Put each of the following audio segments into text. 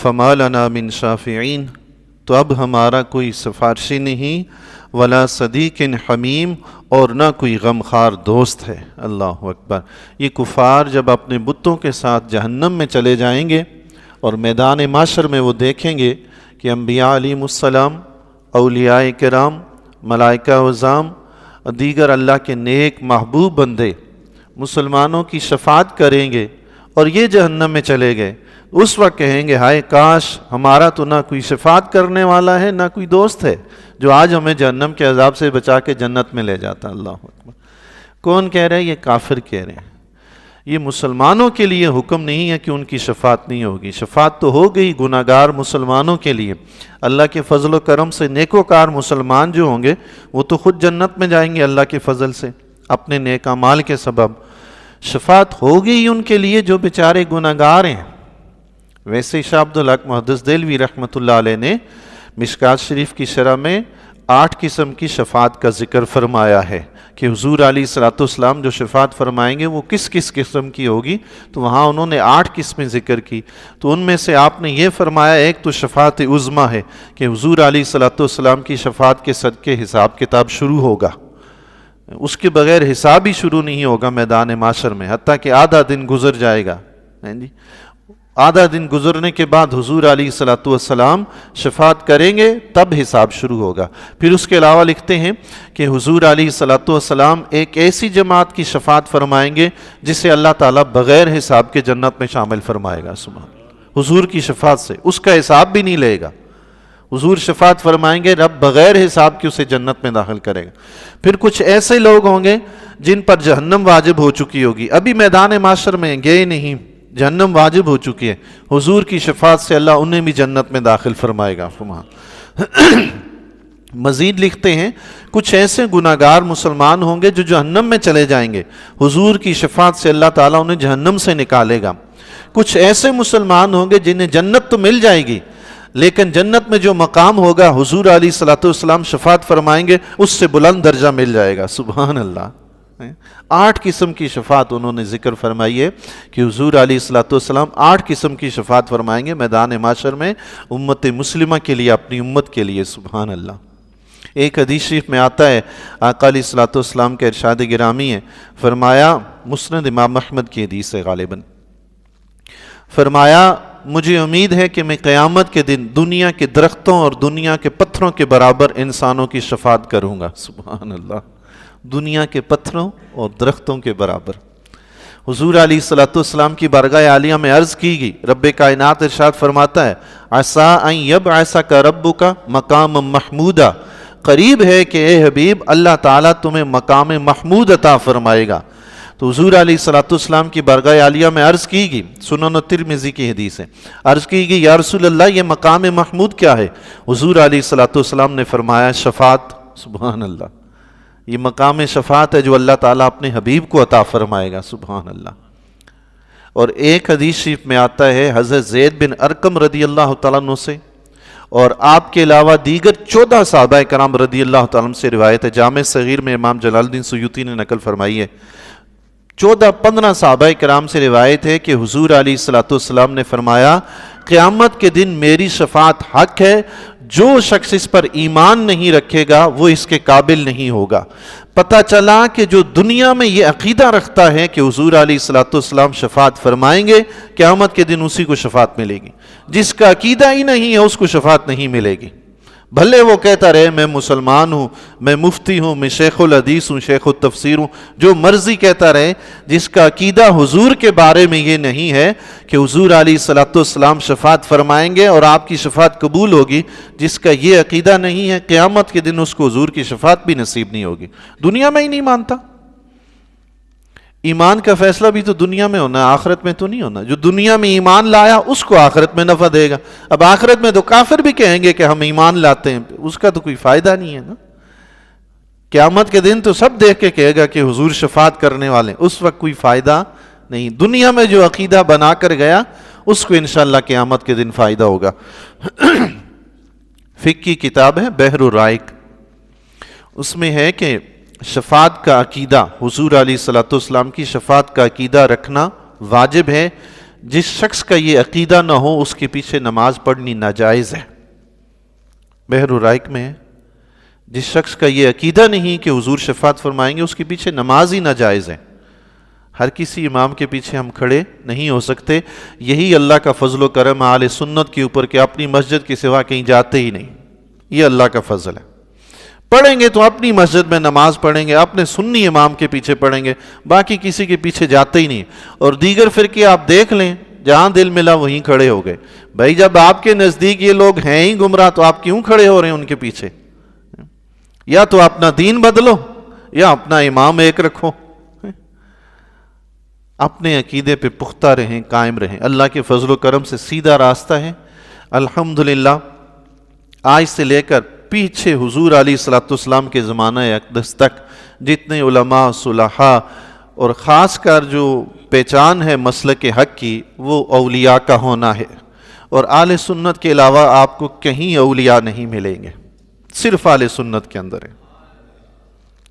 فما لنا من شافعین، تو اب ہمارا کوئی سفارشی نہیں، ولا صدیق حمیم، اور نہ کوئی غمخوار دوست ہے۔ اللہ اکبر۔ یہ کفار جب اپنے بتوں کے ساتھ جہنم میں چلے جائیں گے اور میدان معاشر میں وہ دیکھیں گے کہ انبیاء علیہم السلام، اولیاء کرام، ملائکہ اعظام، دیگر اللہ کے نیک محبوب بندے مسلمانوں کی شفاعت کریں گے اور یہ جہنم میں چلے گئے، اس وقت کہیں گے ہائے کاش ہمارا تو نہ کوئی شفاعت کرنے والا ہے، نہ کوئی دوست ہے جو آج ہمیں جہنم کے عذاب سے بچا کے جنت میں لے جاتا۔ اللہ اکبر۔ کون کہہ رہے ہیں؟ یہ کافر کہہ رہے ہیں۔ یہ مسلمانوں کے لیے حکم نہیں ہے کہ ان کی شفاعت نہیں ہوگی، شفاعت تو ہو گئی گناہگار مسلمانوں کے لیے۔ اللہ کے فضل و کرم سے نیکوکار مسلمان جو ہوں گے وہ تو خود جنت میں جائیں گے اللہ کے فضل سے، اپنے نیک اعمال کے سبب۔ شفاعت ہوگی ان کے لیے جو بیچارے گناہگار ہیں۔ ویسے شاہ عبدالحق محدث دہلوی رحمۃ اللہ علیہ نے مشکات شریف کی شرح میں 8 قسم کی شفاعت کا ذکر فرمایا ہے کہ حضور علیہ السلام جو شفاعت فرمائیں گے وہ کس کس قسم کی ہوگی، تو وہاں انہوں نے 8 قسمیں ذکر کی۔ تو ان میں سے آپ نے یہ فرمایا ایک تو شفاعت عظمیٰ ہے کہ حضور علیہ السلام کی شفاعت کے صدقے حساب کتاب شروع ہوگا، اس کے بغیر حساب ہی شروع نہیں ہوگا میدان معاشر میں، حتیٰ کہ آدھا دن گزر جائے گا۔ آدھا دن گزرنے کے بعد حضور علیہ السلام شفاعت کریں گے تب حساب شروع ہوگا۔ پھر اس کے علاوہ لکھتے ہیں کہ حضور علیہ السلام ایک ایسی جماعت کی شفاعت فرمائیں گے جسے اللہ تعالیٰ بغیر حساب کے جنت میں شامل فرمائے گا۔ سبحان، حضور کی شفاعت سے اس کا حساب بھی نہیں لے گا۔ حضور شفاعت فرمائیں گے، رب بغیر حساب کے اسے جنت میں داخل کرے گا۔ پھر کچھ ایسے لوگ ہوں گے جن پر جہنم واجب ہو چکی ہوگی، ابھی میدان معاشر میں گئے نہیں، جہنم واجب ہو چکی ہے، حضور کی شفاعت سے اللہ انہیں بھی جنت میں داخل فرمائے گا۔ مزید لکھتے ہیں کچھ ایسے گناہگار مسلمان ہوں گے جو جہنم میں چلے جائیں گے، حضور کی شفاعت سے اللہ تعالیٰ انہیں جہنم سے نکالے گا۔ کچھ ایسے مسلمان ہوں گے جنہیں جنت تو مل جائے گی لیکن جنت میں جو مقام ہوگا حضور علیہ السلام شفاعت فرمائیں گے اس سے بلند درجہ مل جائے گا۔ سبحان اللہ۔ 8 قسم کی شفاعت انہوں نے ذکر فرمائی ہے کہ حضور علیہ السلام 8 قسم کی شفاعت فرمائیں گے میدان معاشر میں امت مسلمہ کے لیے، اپنی امت کے لیے۔ سبحان اللہ۔ ایک حدیث شریف میں آتا ہے، آقا علیہ السلام کے ارشاد گرامی ہے، فرمایا، مسند امام احمد کی حدیث ہے غالباً، فرمایا مجھے امید ہے کہ میں قیامت کے دن دنیا کے درختوں اور دنیا کے پتھروں کے برابر انسانوں کی شفاعت کروں گا۔ سبحان اللہ۔ دنیا کے پتھروں اور درختوں کے برابر۔ حضور علیہ السلام کی بارگاہ عالیہ میں عرض کی گئی، رب کائنات ارشاد فرماتا ہے، عسیٰ ان یبعثک ربک مقام محمودا، قریب ہے کہ اے حبیب اللہ تعالیٰ تمہیں مقام محمود عطا فرمائے گا۔ تو حضور علیہ السلام کی بارگاہ عالیہ میں عرض کی گئی، سنن ترمذی کی حدیث ہے، عرض کی گئی یا رسول اللہ یہ مقام محمود کیا ہے؟ حضور علیہ السلام نے فرمایا شفاعت۔ سبحان اللہ۔ یہ مقام شفاعت ہے جو اللہ تعالیٰ اپنے حبیب کو عطا فرمائے گا۔ سبحان اللہ۔ اور ایک حدیث شریف میں آتا ہے حضرت زید بن ارقم رضی اللہ تعالیٰ عنہ سے اور آپ کے علاوہ دیگر 14 صحابہ کرام رضی اللہ تعالیٰ عنہ سے روایت ہے، جامع صغیر میں امام جلال الدین سیوطی نے نقل فرمائی ہے، 14-15 صحابہ کرام سے روایت ہے کہ حضور علیہ السلام نے فرمایا قیامت کے دن میری شفاعت حق ہے، جو شخص اس پر ایمان نہیں رکھے گا وہ اس کے قابل نہیں ہوگا۔ پتہ چلا کہ جو دنیا میں یہ عقیدہ رکھتا ہے کہ حضور علیہ السلام شفاعت فرمائیں گے، قیامت کے دن اسی کو شفاعت ملے گی۔ جس کا عقیدہ ہی نہیں ہے اس کو شفاعت نہیں ملے گی، بھلے وہ کہتا رہے میں مسلمان ہوں، میں مفتی ہوں، میں شیخ الحدیث ہوں، شیخ التفسیر ہوں، جو مرضی کہتا رہے، جس کا عقیدہ حضور کے بارے میں یہ نہیں ہے کہ حضور علیہ السلام شفاعت فرمائیں گے اور آپ کی شفاعت قبول ہوگی، جس کا یہ عقیدہ نہیں ہے قیامت کے دن اس کو حضور کی شفاعت بھی نصیب نہیں ہوگی۔ دنیا میں ہی نہیں مانتا۔ ایمان کا فیصلہ بھی تو دنیا میں ہونا ہے، آخرت میں تو نہیں ہونا۔ جو دنیا میں ایمان لایا اس کو آخرت میں نفع دے گا۔ اب آخرت میں تو کافر بھی کہیں گے کہ ہم ایمان لاتے ہیں، اس کا تو کوئی فائدہ نہیں ہے نا۔ قیامت کے دن تو سب دیکھ کے کہے گا کہ حضور شفاعت کرنے والے، اس وقت کوئی فائدہ نہیں۔ دنیا میں جو عقیدہ بنا کر گیا اس کو انشاءاللہ قیامت کے دن فائدہ ہوگا۔ فقہ کی کتاب ہے بحر الرائق، اس میں ہے کہ شفاعت کا عقیدہ، حضور علیہ السلام کی شفاعت کا عقیدہ رکھنا واجب ہے۔ جس شخص کا یہ عقیدہ نہ ہو اس کے پیچھے نماز پڑھنی ناجائز ہے. بحر الرائق میں ہے جس شخص کا یہ عقیدہ نہیں کہ حضور شفاعت فرمائیں گے اس کے پیچھے نماز ہی ناجائز ہے. ہر کسی امام کے پیچھے ہم کھڑے نہیں ہو سکتے. یہی اللہ کا فضل و کرم اہل سنت کے اوپر کہ اپنی مسجد کے سوا کہیں جاتے ہی نہیں. یہ اللہ کا فضل ہے. پڑھیں گے تو اپنی مسجد میں نماز پڑھیں گے, اپنے سنی امام کے پیچھے پڑھیں گے, باقی کسی کے پیچھے جاتے ہی نہیں. اور دیگر فرقے آپ دیکھ لیں, جہاں دل ملا وہیں کھڑے ہو گئے. بھائی جب آپ کے نزدیک یہ لوگ ہیں ہی گمراہ تو آپ کیوں کھڑے ہو رہے ہیں ان کے پیچھے؟ یا تو اپنا دین بدلو یا اپنا امام ایک رکھو. اپنے عقیدے پہ پختہ رہیں, قائم رہیں. اللہ کے فضل و کرم سے سیدھا راستہ ہے. الحمدللہ آج سے لے کر پیچھے حضور علیہ الصلوۃ والسلام کے زمانہ اقدس تک جتنے علماء صلحاء اور خاص کر جو پہچان ہے مسلک حق کی وہ اولیاء کا ہونا ہے. اور اہل سنت کے علاوہ آپ کو کہیں اولیاء نہیں ملیں گے, صرف اہل سنت کے اندر ہے.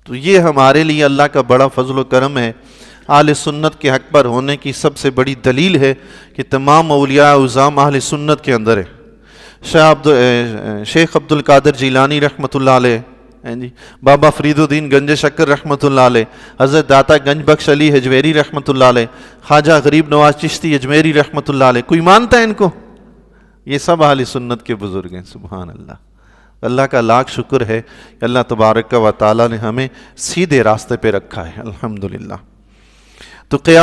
تو یہ ہمارے لیے اللہ کا بڑا فضل و کرم ہے. اہل سنت کے حق پر ہونے کی سب سے بڑی دلیل ہے کہ تمام اولیاء اعظام اہل سنت کے اندر ہے. شیخ عبد القادر جیلانی رحمۃ اللہ علیہ, بابا فرید الدین گنج شکر رحمۃ اللہ علیہ, حضرت داتا گنج بخش علی حجویری رحمۃ اللہ علیہ, خواجہ غریب نواز چشتی اجمیری رحمۃ اللہ علیہ. کوئی مانتا ہے ان کو؟ یہ سب اہل سنت کے بزرگ ہیں. سبحان اللہ. اللہ کا لاکھ شکر ہے کہ اللہ تبارک و تعالی نے ہمیں سیدھے راستے پہ رکھا ہے. الحمدللہ. تو قیامت